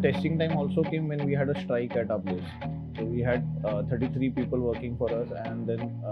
testing time also came when we had a strike at our place. So we had 33 people working for us, and then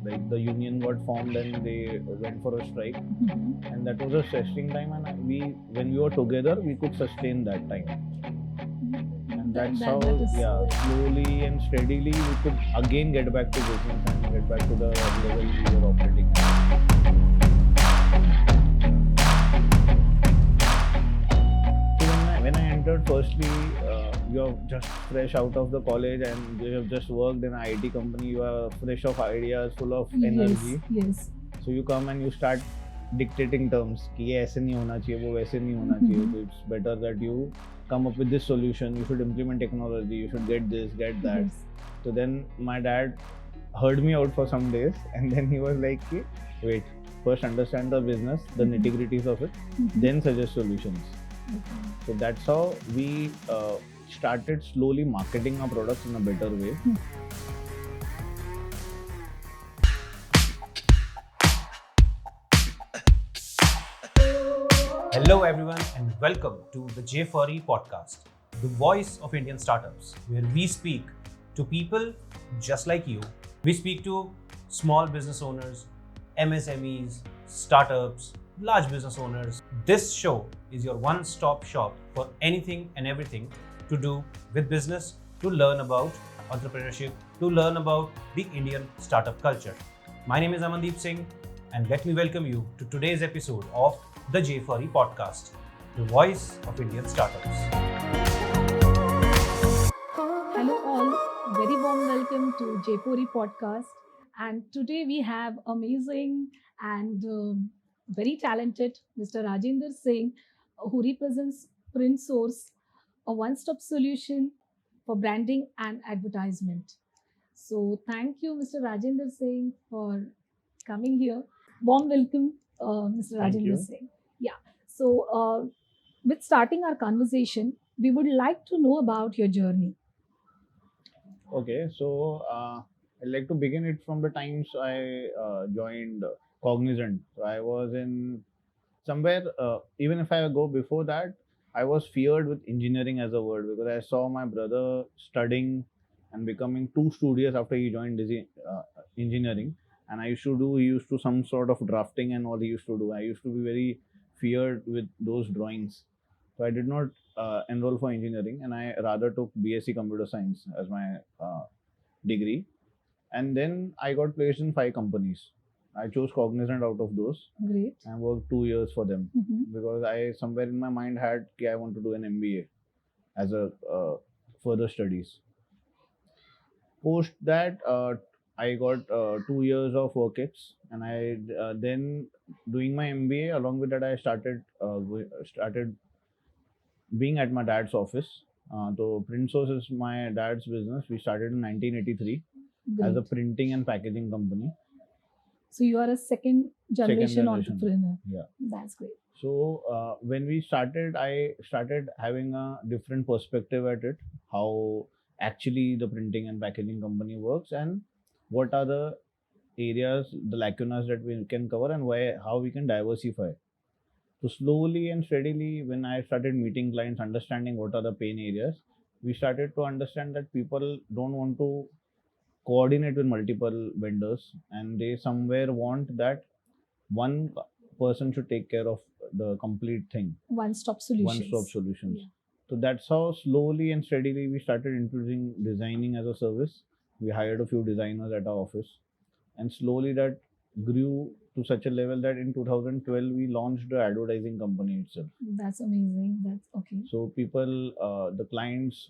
like the union got formed and they went for a strike, and that was a testing time. And when we were together, we could sustain that time. And that's how, slowly and steadily, we could again get back to business and get back to the level we were operating at. When I entered, firstly, you're just fresh out of the college and you have just worked in an IT company. You are fresh of ideas, full of energy. Yes. So you come and you start dictating terms कि ये ऐसे नहीं होना चाहिए, वो वैसे नहीं होना चाहिए. So it's better that you come up with this solution. You should implement technology. You should get this, get that. Yes. So then my dad heard me out for some days, and then he was like, wait, first understand the business, the nitty-gritties of it, then suggest solutions. So that's how we started slowly marketing our products in a better way. Hello everyone and welcome to the J4E Podcast, the voice of Indian startups, where we speak to people just like you. We speak to small business owners, MSMEs, startups, large business owners. This show is your one-stop shop for anything and everything to do with business, to learn about entrepreneurship, to learn about the Indian startup culture. My name is Amandeep Singh, and let me welcome you to today's episode of the J4E Podcast, the voice of Indian startups. Hello all, very warm welcome to J4E Podcast. And today we have amazing and very talented Mr. Rajender Singh, who represents Print Source, a one-stop solution for branding and advertisement. So thank you, Mr. Rajender Singh, for coming here. Warm welcome, Mr. Thank Rajender you. Singh. Yeah. So with starting our conversation, we would like to know about your journey. Okay, so I'd like to begin it from the times I joined Cognizant. So I was in somewhere, even if I go before that, I was feared with engineering as a word because I saw my brother studying and becoming 2 studios after he joined engineering. And he used to some sort of drafting and all he used to do. I used to be very feared with those drawings. So I did not enroll for engineering, and I rather took BSc Computer Science as my degree. And then I got placed in 5 companies. I chose Cognizant out of those. Great. And worked 2 years for them because I somewhere in my mind had I want to do an MBA as a further studies. Post that, I got 2 years of work ex, and I then doing my MBA. Along with that, I started being at my dad's office. So Print Source is my dad's business. We started in 1983 as a Great. printing and packaging company. So you are a second generation generation. entrepreneur. Yeah. That's great. So when we started, I started having a different perspective at it, how actually the printing and packaging company works, and what are the areas, the lacunas that we can cover, and how we can diversify. So slowly and steadily, when I started meeting clients, understanding what are the pain areas, we started to understand that people don't want to coordinate with multiple vendors, and they somewhere want that one person should take care of the complete thing. One-stop solutions. One-stop solutions. Yeah. So that's how slowly and steadily we started introducing designing as a service. We hired a few designers at our office, and slowly that grew to such a level that in 2012 we launched the advertising company itself. That's amazing. That's okay. So people, the clients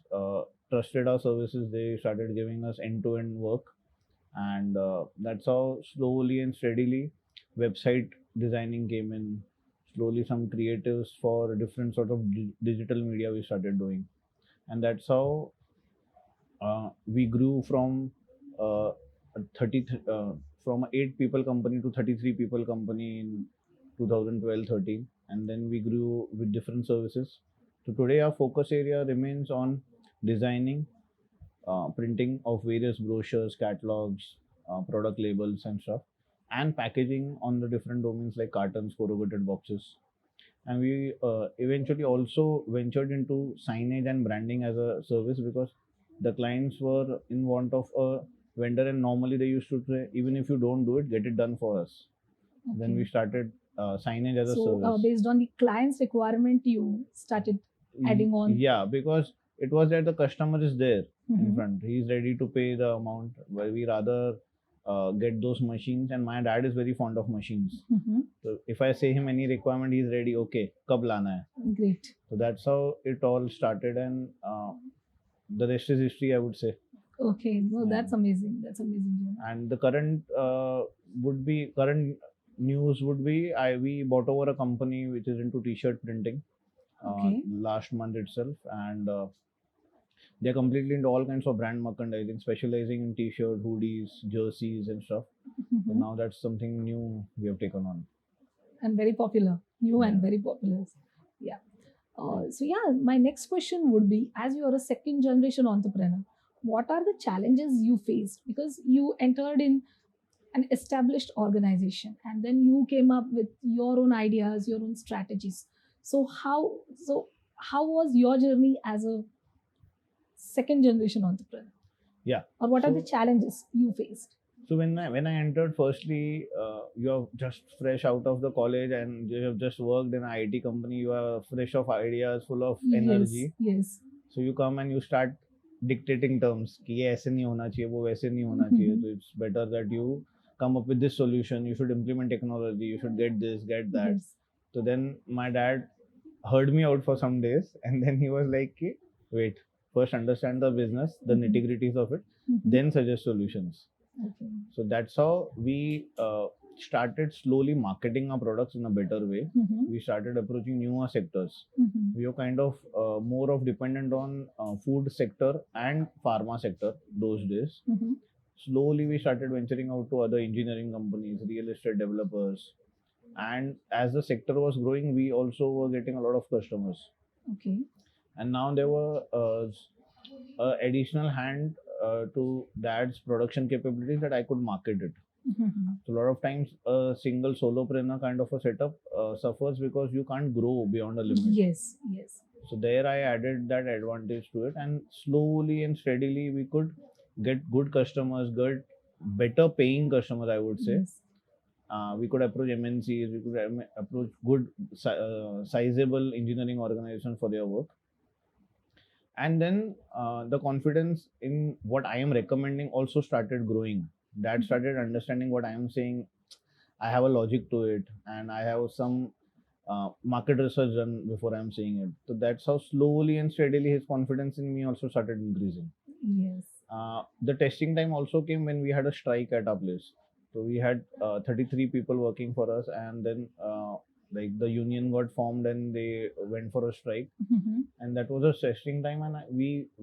trusted our services. They started giving us end-to-end work, and that's how slowly and steadily website designing came in. Slowly some creatives for different sort of digital media we started doing, and that's how we grew from uh, 30 from a 8 people company to 33 people company in 2012-13, and then we grew with different services. So today our focus area remains on designing, printing of various brochures, catalogs, product labels and stuff, and packaging on the different domains like cartons, corrugated boxes. and we eventually also ventured into signage and branding as a service, because the clients were in want of a vendor, and normally they used to say, even if you don't do it, get it done for us. Then we Okay. started signage as a So service. based on the client's requirement, you started adding on. Yeah, because it was that the customer is there in Mhm. front, he's ready to pay the amount, where we rather get those machines. And my dad is very fond of machines, Mhm. so if I say him any requirement, he's ready. Okay, kab lana hai. Great. So that's how it all started, and the rest is history, I would say. Okay. No, Yeah. that's amazing. That's amazing. Yeah. And the current news would be, we bought over a company which is into t-shirt printing Okay. last month itself, and they're completely into all kinds of brand merchandising, specializing in t-shirt, hoodies, jerseys, and stuff. So Mhm. now that's something new we have taken on. And very popular. New and Yeah. very popular. Yeah. So yeah, my next question would be: as you are a second generation entrepreneur, what are the challenges you faced? Because you entered in an established organization and then you came up with your own ideas, your own strategies. So how was your journey as a second generation entrepreneur? Yeah. Or what are the So challenges you faced? So when I entered, firstly, you're just fresh out of the college and you have just worked in an IT company. You are fresh of ideas, full of Yes, energy. yes. So you come and you start dictating terms कि ये ऐसे नहीं होना चाहिए, वो वैसे नहीं होना चाहिए. So it's better that you come up with this solution. You should implement technology. You should get this, get that. Yes. So then my dad heard me out for some days, and then he was like, कि, wait, first understand the business, the Mhm. nitty gritties of it, Mhm. then suggest solutions. Okay. So that's how we started slowly marketing our products in a better way. Mhm. We started approaching newer sectors. Mhm. We were kind of more of dependent on food sector and pharma sector those days. Mhm. Slowly we started venturing out to other engineering companies, real estate developers, and as the sector was growing, we also were getting a lot of customers. Okay. And now there were additional hand to dad's production capabilities, that I could market it. Mhm. So a lot of times a single solopreneur kind of a setup suffers because you can't grow beyond a limit. Yes, yes. So there I added that advantage to it, and slowly and steadily we could get good customers, get better paying customers, I would say. Yes. We could approach MNCs, we could approach good sizable engineering organizations for their work. And then the confidence in what I am recommending also started growing. Dad started understanding what I am saying. I have a logic to it, and I have some market research done before I'm saying it. So that's how slowly and steadily his confidence in me also started increasing. Yes. The testing time also came when we had a strike at our place. So we had 33 people working for us, and then like the union got formed and they went for a strike, Mhm. and that was a testing time. And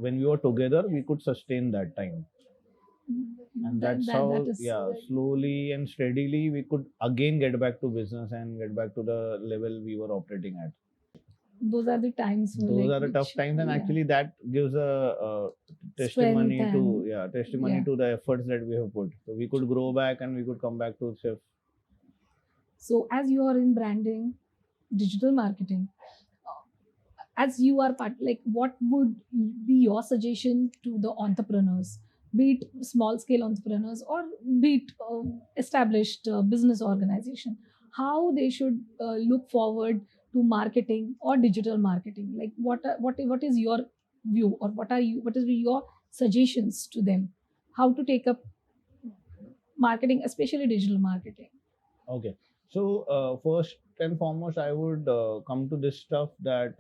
when we were together, we could sustain that time, and that's how, That is yeah, slowly and steadily we could again get back to business and get back to the level we were operating at. those are the times Those are the tough times, and actually that gives a testimony Strength to, and yeah, testimony yeah. to the efforts that we have put. So we could grow back and we could come back to chef. So as you are in branding, digital marketing, as you are part, like what would be your suggestion to the entrepreneurs, be it small scale entrepreneurs or be it established business organization, how they should look forward to marketing or digital marketing? Like what is your view, or what is your suggestions to them, how to take up marketing, especially digital marketing? Okay. So first and foremost, I would come to this stuff that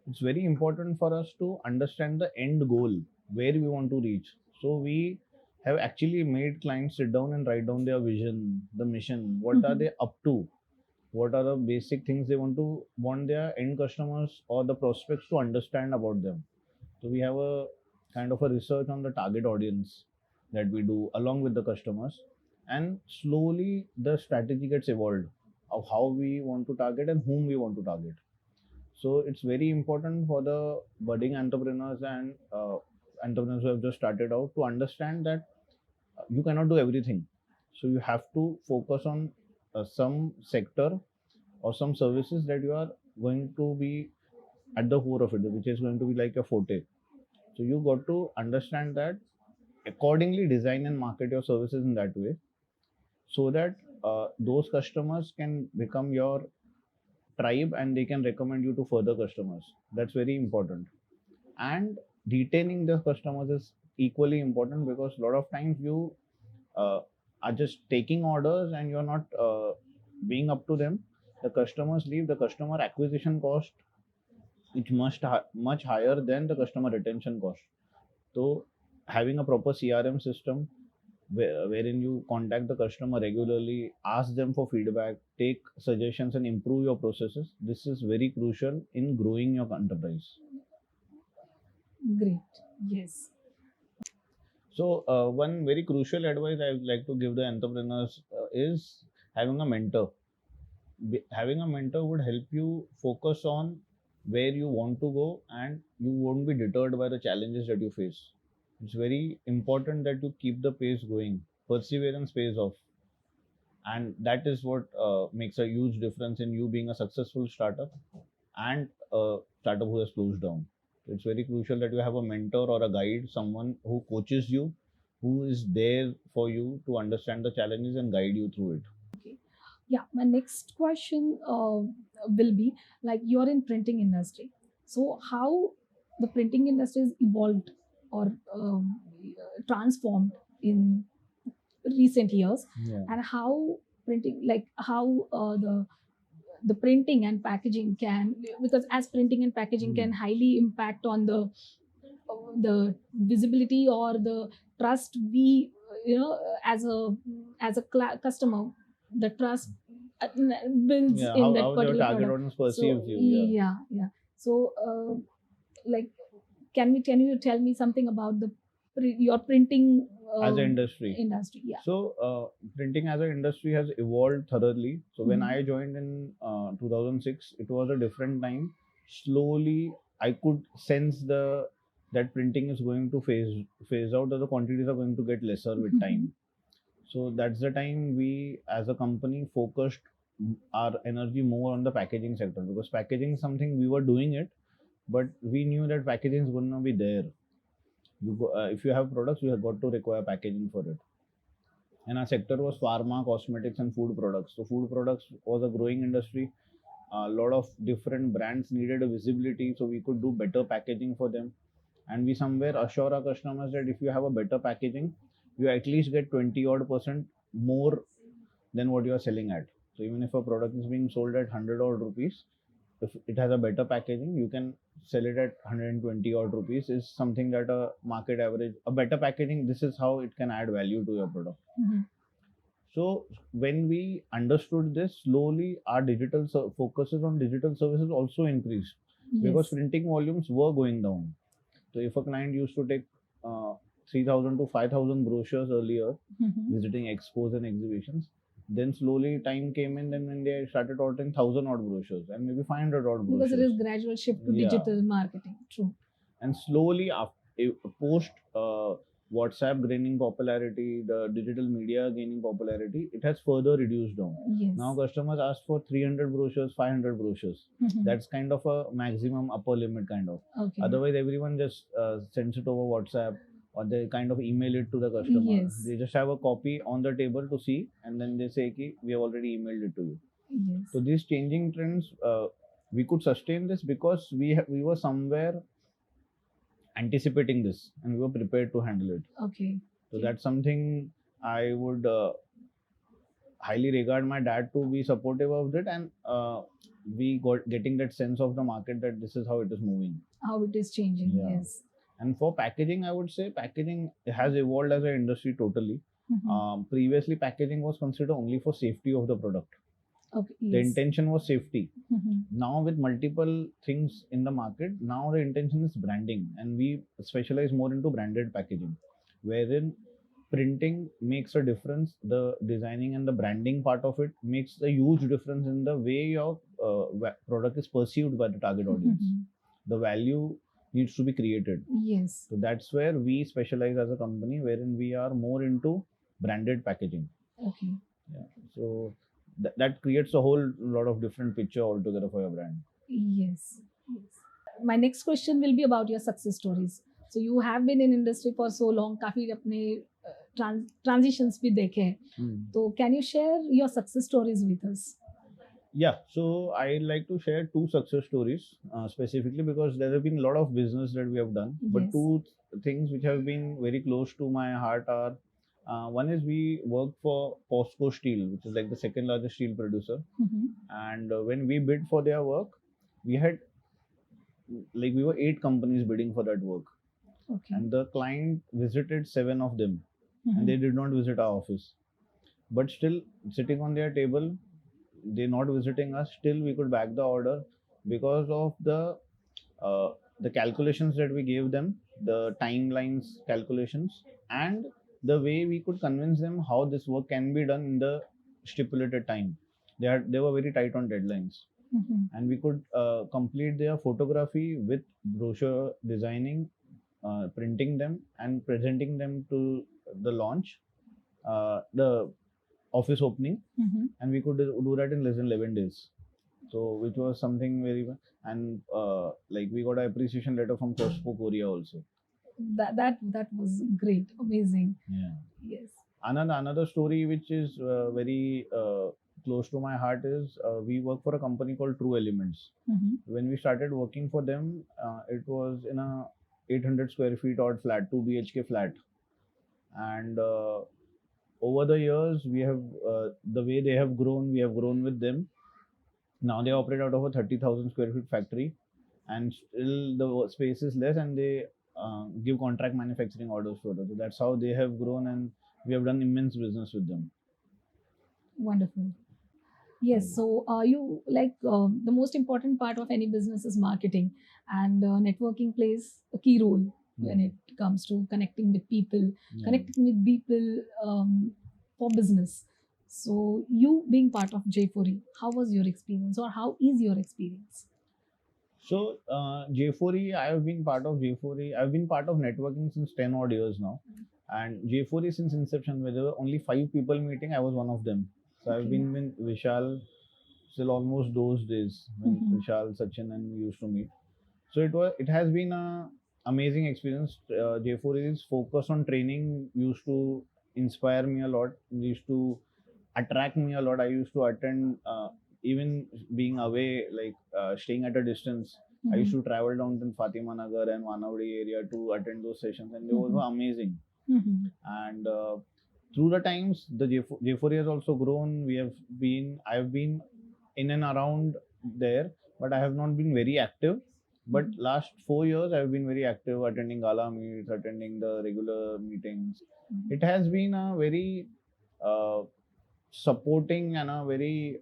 it's very important for us to understand the end goal, where we want to reach. So we have actually made clients sit down and write down their vision, the mission, what are Mhm. they up to, what are the basic things they want their end customers or the prospects to understand about them. So we have a kind of a research on the target audience that we do along with the customers, and slowly the strategy gets evolved of how we want to target and whom we want to target. So it's very important for the budding entrepreneurs and entrepreneurs who have just started out to understand that you cannot do everything. So you have to focus on some sector or some services that you are going to be at the core of it, which is going to be like a forte. So you got to understand that, accordingly design and market your services in that way, so that those customers can become your tribe and they can recommend you to further customers. That's very important. And retaining the customers is equally important, because a lot of times you uh, are just taking orders and you're not being up to them. The customers leave. The customer acquisition cost is much higher than the customer retention cost. So having a proper CRM system wherein you contact the customer regularly, ask them for feedback, take suggestions, and improve your processes. This is very crucial in growing your enterprise. Great. Yes. So, one very crucial advice I would like to give the entrepreneurs is having a mentor. Having a mentor would help you focus on where you want to go, and you won't be deterred by the challenges that you face. It's very important that you keep the pace going. Perseverance pays off, and that is what makes a huge difference in you being a successful startup and a startup who has closed down. So it's very crucial that you have a mentor or a guide, someone who coaches you, who is there for you to understand the challenges and guide you through it. Okay. Yeah. My next question will be like, you're in printing industry. So how the printing industry has evolved or transformed in recent years, Yeah. and how printing, like how the printing and packaging can, because as printing and packaging can highly impact on the visibility or the trust we, as a customer, the trust builds Yeah, in that how your particular target product. audience So perceives you. Yeah. yeah. So like, can you tell me something about your printing As an industry. industry? Yeah. So, printing as an industry has evolved thoroughly. So, when Mhm. I joined in 2006, it was a different time. Slowly, I could sense that printing is going to phase out, or the quantities are going to get lesser with time. So that's the time we, as a company, focused our energy more on the packaging sector, because packaging is something we were doing it, but we knew that packaging is going to be there. If you have products, you have got to require packaging for it. And our sector was pharma, cosmetics, and food products. So food products was a growing industry. A lot of different brands needed a visibility, so we could do better packaging for them. And we somewhere assure our customers that if you have a better packaging, you at least get 20 odd percent more than what you are selling at. So even if a product is being sold at 100 odd rupees, if it has a better packaging, you can sell it at 120 odd rupees. Is something that a market average, a better packaging, this is how it can add value to your product. Mhm. So when we understood this, slowly our focuses on digital services also increased, because Yes. printing volumes were going down. So if a client used to take uh, 3,000 to 5,000 brochures earlier, Mhm. visiting expos and exhibitions, then slowly time came in, then when they started ordering 1,000 odd brochures and maybe 500 odd Because it brochures. is gradual shift to Yeah. digital marketing. True. And slowly post WhatsApp gaining popularity, the digital media gaining popularity, it has further reduced down. Yes. Now customers ask for 300 brochures, 500 brochures. Mhm. That's kind of a maximum upper limit kind of. Okay. Otherwise, everyone just sends it over WhatsApp, or they kind of email it to the customer. Yes. They just have a copy on the table to see, and then they say, "Ki, we have already emailed it to you." Yes. So these changing trends, we could sustain this because we were somewhere anticipating this and we were prepared to handle it. Okay. So that's something I would highly regard my dad to be supportive of it, and we got getting that sense of the market that this is how it is moving. How it is changing. Yeah. Yes. And for packaging, I would say packaging has evolved as an industry totally. Mhm. Previously, packaging was considered only for safety of the product. Okay. The Yes. intention was safety. Mhm. Now with multiple things in the market, now the intention is branding, and we specialize more into branded packaging, wherein printing makes a difference. The designing and the branding part of it makes a huge difference in the way your product is perceived by the target audience. Mhm. The value needs to be created. Yes. So that's where we specialize as a company, wherein we are more into branded packaging. Okay. Yeah. So that creates a whole lot of different picture altogether for your brand. Yes. Yes. My next question will be about your success stories. So you have been in industry for so long, काफी अपने transitions भी देखे हैं. So can you share your success stories with us? Yeah, so I like to share two success stories specifically because there have been a lot of business that we have done, but Yes. two things which have been very close to my heart are one is we worked for POSCO Steel, which is like the second largest steel producer, and when we bid for their work, we had we were 8 companies bidding for that work, Okay. and the client visited 7 of them, Mhm. and they did not visit our office, but still sitting on their table, they not visiting us, still we could back the order because of the calculations that we gave them, the timelines calculations, and the way we could convince them how this work can be done in the stipulated time. They were very tight on deadlines, and we could complete their photography with brochure designing, printing them and presenting them to the launch, the office opening, and we could do that in less than 11 days. So which was something very, and we got an appreciation letter from Costco Korea also. That was great, amazing. Yeah. Yes. Another story which is very close to my heart is we work for a company called True Elements. When we started working for them, it was in a 800 square feet odd flat, 2 BHK flat, and over the years we have the way they have grown, we have grown with them. Now they operate out of a 30,000 square feet factory, and still the space is less, and they give contract manufacturing orders for us. So that's how they have grown, and we have done immense business with them. Wonderful. Yes. So you the most important part of any business is marketing, and networking plays a key role when it comes to connecting with people, for business. So you being part of J4E, how was your experience, or how is your experience? So J4E, I have been part of J4E. I've been part of networking since 10 odd years now, and J4E since inception, where there were only 5 people meeting, I was one of them. So I've been with Vishal still almost those days when Vishal, Sachin, and we used to meet. So it has been a amazing experience. J4E is focused on training, used to inspire me a lot, used to attract me a lot. I used to attend, even being away, staying at a distance. I used to travel down to Fatima Nagar and Wanavadi area to attend those sessions, and they were amazing. And through the times, the J4E has also grown. I have been in and around there, but I have not been very active. But last 4 years, I have been very active, attending gala meets, attending the regular meetings. It has been a very supporting and a very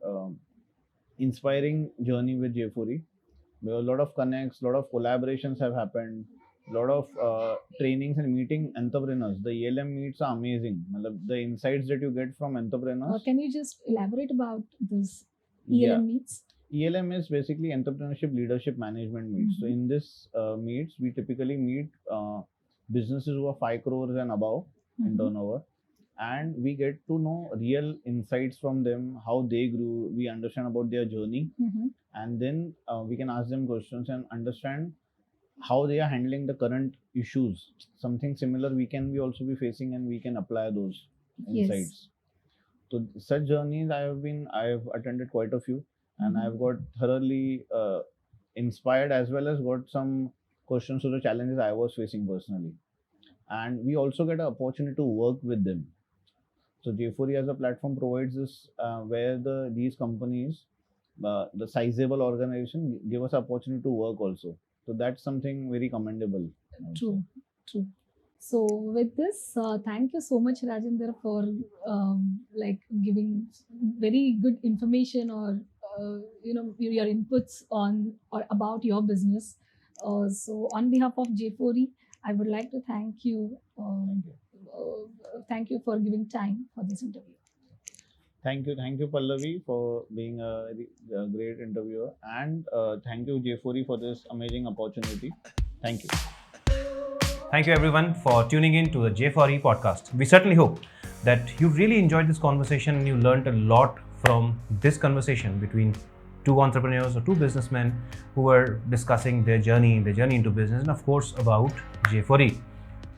inspiring journey with J4E. There were a lot of connects, a lot of collaborations have happened, a lot of trainings and meeting entrepreneurs. The ELM meets are amazing. The insights that you get from entrepreneurs. Can you just elaborate about this ELM meets? ELM is basically entrepreneurship leadership management meets. So in this meets, we typically meet businesses who are 5 crores and above in turnover, and we get to know real insights from them, how they grew. We understand about their journey, and then we can ask them questions and understand how they are handling the current issues. Something similar we can be also be facing, and we can apply those insights. So such journeys I have attended quite a few, and I've got thoroughly inspired, as well as got some questions to the challenges I was facing personally. And we also get an opportunity to work with them. So J4E as a platform provides this where these companies, the sizable organization, give us opportunity to work also. So that's something very commendable. True. So with this, thank you so much, Rajender, for giving very good information, or your inputs on or about your business. So on behalf of J4E, I would like to thank you. Thank you for giving time for this interview. Thank you, Pallavi, for being a great interviewer, and thank you, J4E, for this amazing opportunity. Thank you. Thank you, everyone, for tuning in to the J4E podcast. We certainly hope that you really enjoyed this conversation and you learned a lot from this conversation between two entrepreneurs or two businessmen who were discussing their journey into business, and of course about J4E.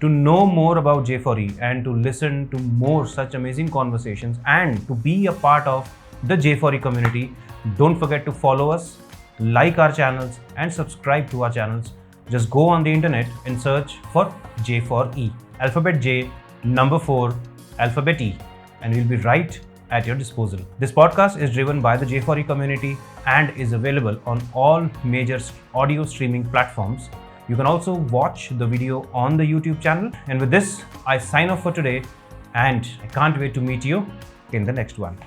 To know more about J4E and to listen to more such amazing conversations and to be a part of the J4E community, don't forget to follow us, like our channels and subscribe to our channels. Just go on the internet and search for J4E, alphabet J, number 4, alphabet E, and we'll be right at your disposal. This podcast is driven by the J4E community and is available on all major audio streaming platforms. You can also watch the video on the YouTube channel. And with this, I sign off for today and I can't wait to meet you in the next one.